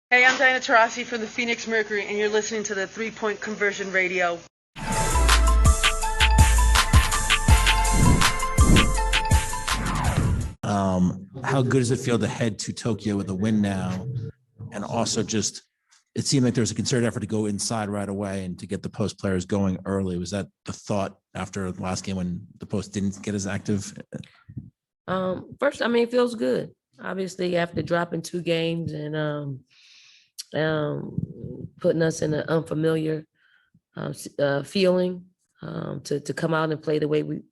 Hey, I'm Diana Taurasi from the Phoenix Mercury, and you're listening to the 3-Point Conversion Radio. How good does it feel to head to Tokyo with a win now? And also just, it seemed like there was a concerted effort to go inside right away and to get the post players going early. Was that the thought after the last game when the post didn't get as active? First, I mean, it feels good. Obviously, after dropping 2 games and putting us in an unfamiliar feeling, to come out and play the way we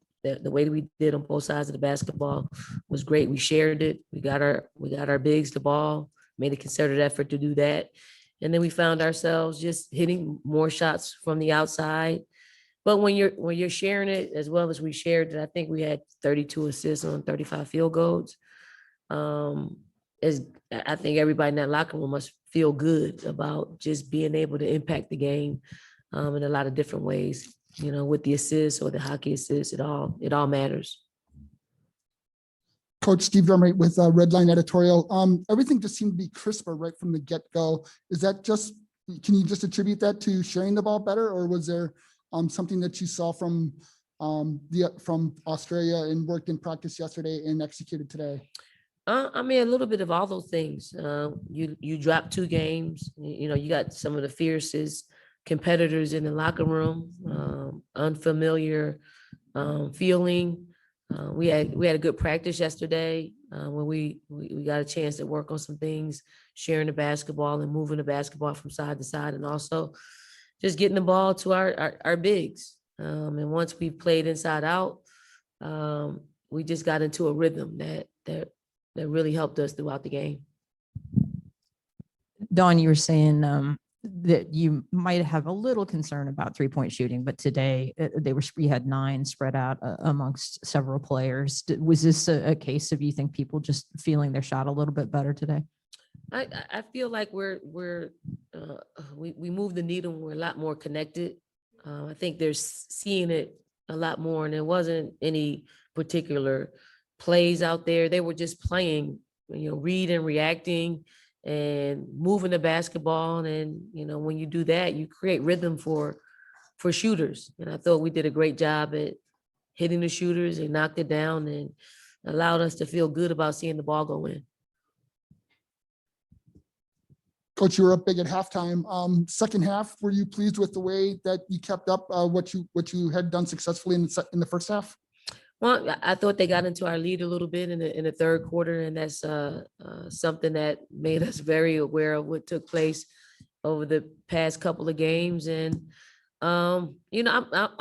did on both sides of the basketball was great. We shared it. We got our bigs the ball, made a concerted effort to do that. And then we found ourselves just hitting more shots from the outside. But when you're sharing it as well as we shared it, I think we had 32 assists on 35 field goals. I think everybody in that locker room must feel good about just being able to impact the game in a lot of different ways. You know, with the assists or the hockey assists, it all matters. Coach Steve Vermate with Redline Editorial. Everything just seemed to be crisper right from the get-go. Is that just, can you just attribute that to sharing the ball better, or was there something that you saw from Australia and worked in practice yesterday and executed today? I mean, a little bit of all those things. You dropped 2 games. You know, you got some of the fiercest competitors in the locker room, unfamiliar feeling. We had a good practice yesterday when we got a chance to work on some things, sharing the basketball and moving the basketball from side to side, and also just getting the ball to our bigs. And once we played inside out, we just got into a rhythm that really helped us throughout the game. Dawn, you were saying that you might have a little concern about 3-point shooting, but today we had 9 spread out amongst several players. Was this a case of, you think, people just feeling their shot a little bit better today? I feel like we move the needle and we're a lot more connected. I think they're seeing it a lot more, and there wasn't any particular plays out there. They were just playing, reading, reacting, and moving the basketball. And, when you do that, you create rhythm for shooters. And I thought we did a great job at hitting the shooters and knocked it down and allowed us to feel good about seeing the ball go in. Coach, you were up big at halftime. Second half, were you pleased with the way that you kept up what you had done successfully in the first half? Well, I thought they got into our lead a little bit in the third quarter, and that's something that made us very aware of what took place over the past couple of games. And I'm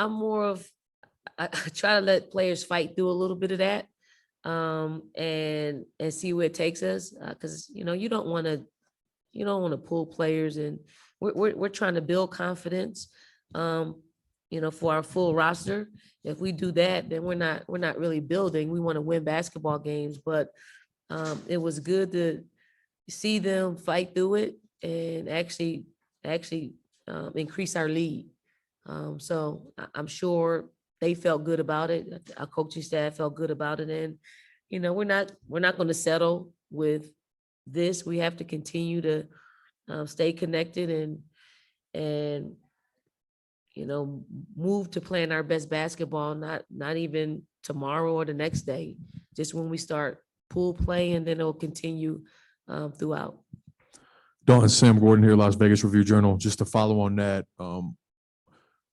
more of, I try to let players fight through a little bit of that, and see where it takes us, because you don't want to pull players, and we're trying to build confidence, for our full roster. If we do that, then we're not really building. We want to win basketball games, but it was good to see them fight through it and actually increase our lead. So I'm sure they felt good about it. Our coaching staff felt good about it, and we're not going to settle with this. We have to continue to stay connected and move to playing our best basketball, not even tomorrow or the next day, just when we start pool play, and then it'll continue throughout. Dawn, Sam Gordon here, Las Vegas Review-Journal. Just to follow on that,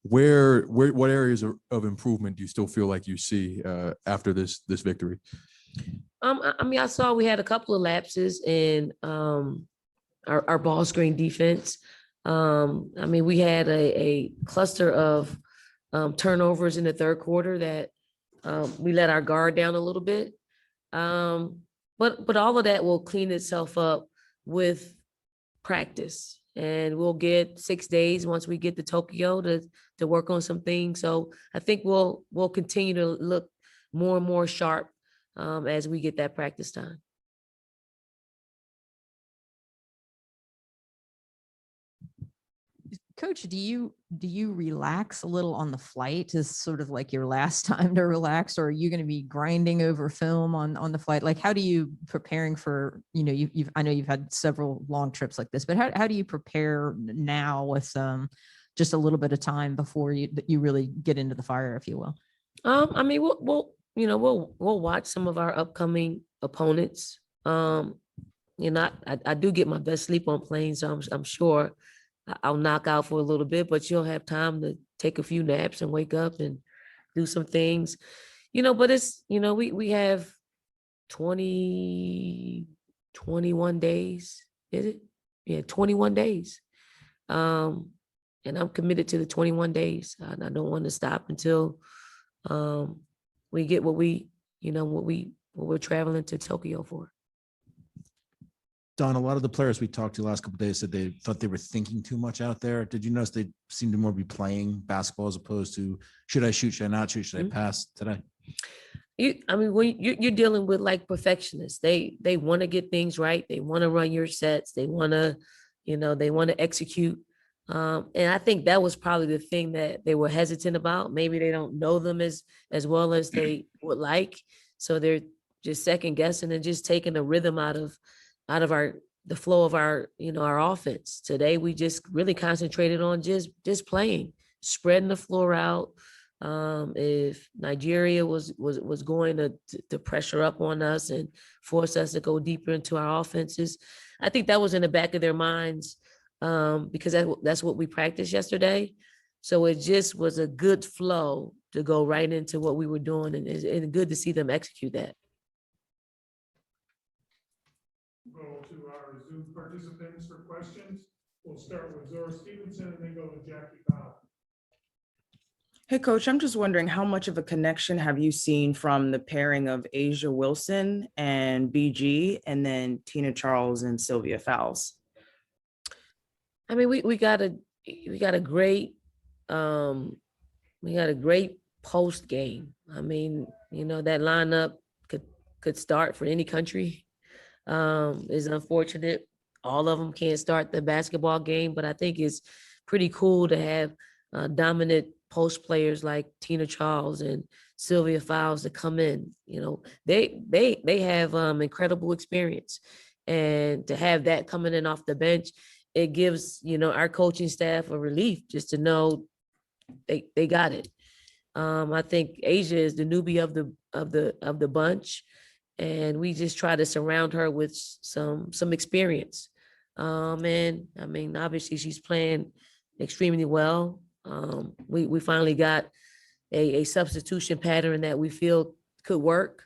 what areas of improvement do you still feel like you see after this victory? I mean, I saw we had a couple of lapses in our ball screen defense. I mean, we had a cluster of turnovers in the third quarter that we let our guard down a little bit. But all of that will clean itself up with practice, and we'll get 6 days once we get to Tokyo to work on some things. So I think we'll continue to look more and more sharp as we get that practice time. Coach, do you relax a little on the flight? Is sort of like your last time to relax, or are you going to be grinding over film on the flight? Like, how do you preparing for, I know you've had several long trips like this, but how do you prepare now with just a little bit of time before you really get into the fire, if you will? I mean, we'll watch some of our upcoming opponents. I do get my best sleep on planes, so I'm sure I'll knock out for a little bit, but you'll have time to take a few naps and wake up and do some things, but it's, we have 21 days, is it? Yeah, 21 days. And I'm committed to the 21 days. And I don't want to stop until we get what we're traveling to Tokyo for. Don, a lot of the players we talked to the last couple of days said they thought they were thinking too much out there. Did you notice they seemed to more be playing basketball as opposed to should I shoot, should I not shoot, should I pass today? When you're dealing with like perfectionists, they want to get things right. They want to run your sets. They want to, they want to execute. And I think that was probably the thing that they were hesitant about. Maybe they don't know them as well as they would like. So they're just second guessing and just taking the rhythm out of the flow of our offense. Today, we just really concentrated on just playing, spreading the floor out. If Nigeria was going to pressure up on us and force us to go deeper into our offenses, I think that was in the back of their minds because that's what we practiced yesterday. So it just was a good flow to go right into what we were doing, and it's good to see them execute that. Go to our Zoom participants for questions. We'll start with Zora Stevenson and then go to Jackie Powell. Hey, Coach, I'm just wondering how much of a connection have you seen from the pairing of jaWilson and BG and then Tina Charles and Sylvia Fowles? I mean, we got a great post game. I mean, that lineup could start for any country. Is unfortunate. All of them can't start the basketball game, but I think it's pretty cool to have dominant post players like Tina Charles and Sylvia Fowles to come in. They have incredible experience, and to have that coming in off the bench, it gives our coaching staff a relief just to know they got it. I think Asia is the newbie of the bunch. And we just try to surround her with some experience. And I mean, obviously she's playing extremely well. We finally got a substitution pattern that we feel could work.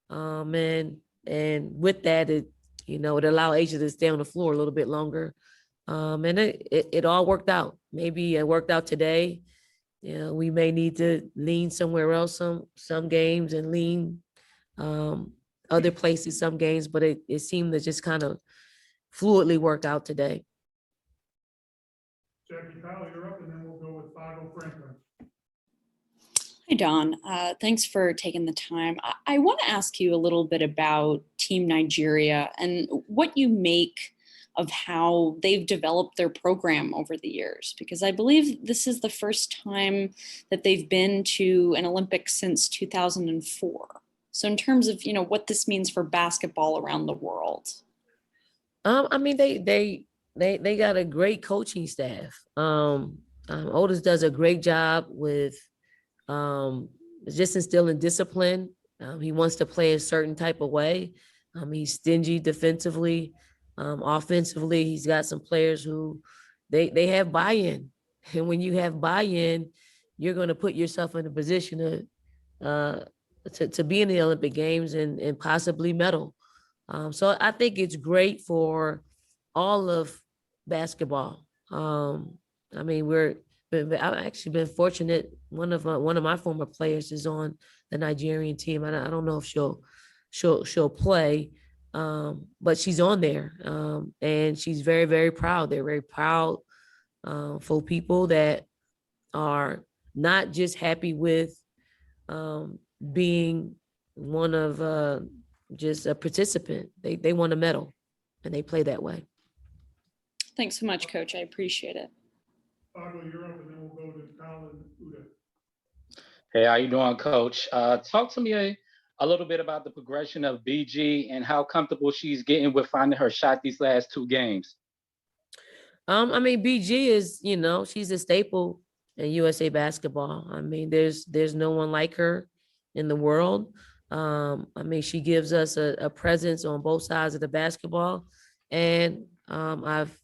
And with that, it allowed Asia to stay on the floor a little bit longer. And it all worked out. Maybe it worked out today. We may need to lean somewhere else some games and lean other places some games, but it seemed to just kind of fluidly work out today. Jackie Powell, you're up, and then we'll go with Fado Franklin. Hi, Dawn. Thanks for taking the time. I want to ask you a little bit about Team Nigeria and what you make of how they've developed their program over the years, because I believe this is the first time that they've been to an Olympics since 2004. So in terms of, what this means for basketball around the world. I mean, they got a great coaching staff. Otis does a great job with just instilling discipline. He wants to play a certain type of way. He's stingy defensively. Offensively, he's got some players who they have buy-in. And when you have buy-in, you're going to put yourself in a position to be in the Olympic Games and possibly medal. So I think it's great for all of basketball. I mean, I've actually been fortunate. One of my former players is on the Nigerian team. I don't know if she'll play, but she's on there, and she's very, very proud. They're very proud for people that are not just happy with being one of just a participant. They want a medal, and they play that way. Thanks so much, Coach. I appreciate it. Pablo, you're up, and then we'll go to Colin Uda. Hey, how you doing, Coach? Talk to me a little bit about the progression of BG and how comfortable she's getting with finding her shot these last two games. I mean, BG is, she's a staple in USA basketball. I mean, there's no one like her in the world. I mean, she gives us a presence on both sides of the basketball. And I've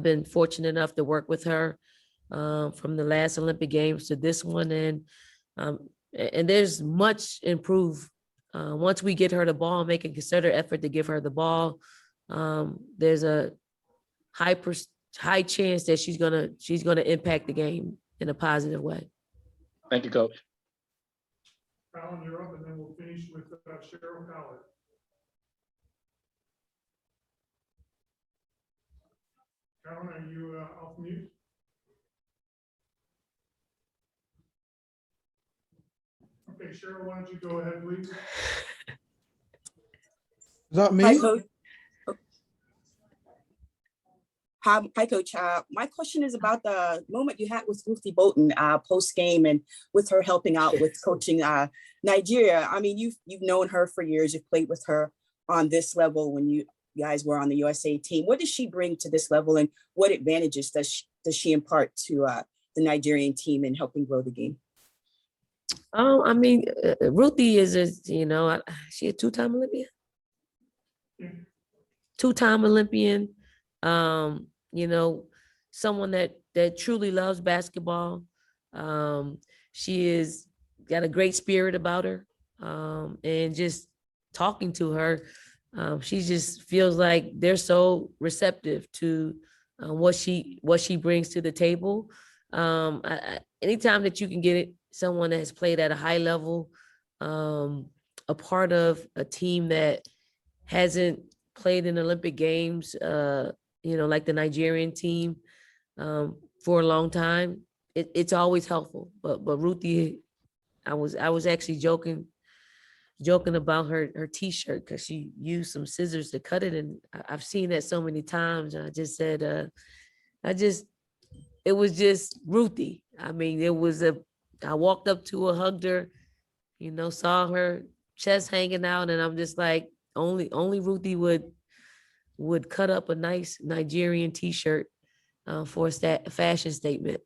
been fortunate enough to work with her from the last Olympic Games to this one. And there's much improved. Once we get her the ball, make a concerted effort to give her the ball, there's a high chance that she's gonna impact the game in a positive way. Thank you, Coach. Colin, you're up, and then we'll finish with Cheryl Collard. Colin, are you off mute? Okay, Cheryl, why don't you go ahead, please? Is that Hi, me? Coach. Hi, Coach. My question is about the moment you had with Ruthie Bolton post game and with her helping out with coaching Nigeria. I mean, you've known her for years. You've played with her on this level when you guys were on the USA team. What does she bring to this level, and what advantages does she impart to the Nigerian team in helping grow the game? I mean, Ruthie is she a two-time Olympian? Yeah. Two-time Olympian. Someone that truly loves basketball. She is got a great spirit about her. And just talking to her, she just feels like they're so receptive to what she brings to the table. Anytime that you can get someone that has played at a high level, a part of a team that hasn't played in Olympic Games, like the Nigerian team, for a long time, it's always helpful. But Ruthie, I was actually joking about her t-shirt because she used some scissors to cut it, and I've seen that so many times. And I just said, it was just Ruthie. I mean, I walked up to her, hugged her, saw her chest hanging out, and I'm just like, only Ruthie would cut up a nice Nigerian t-shirt for a fashion statement.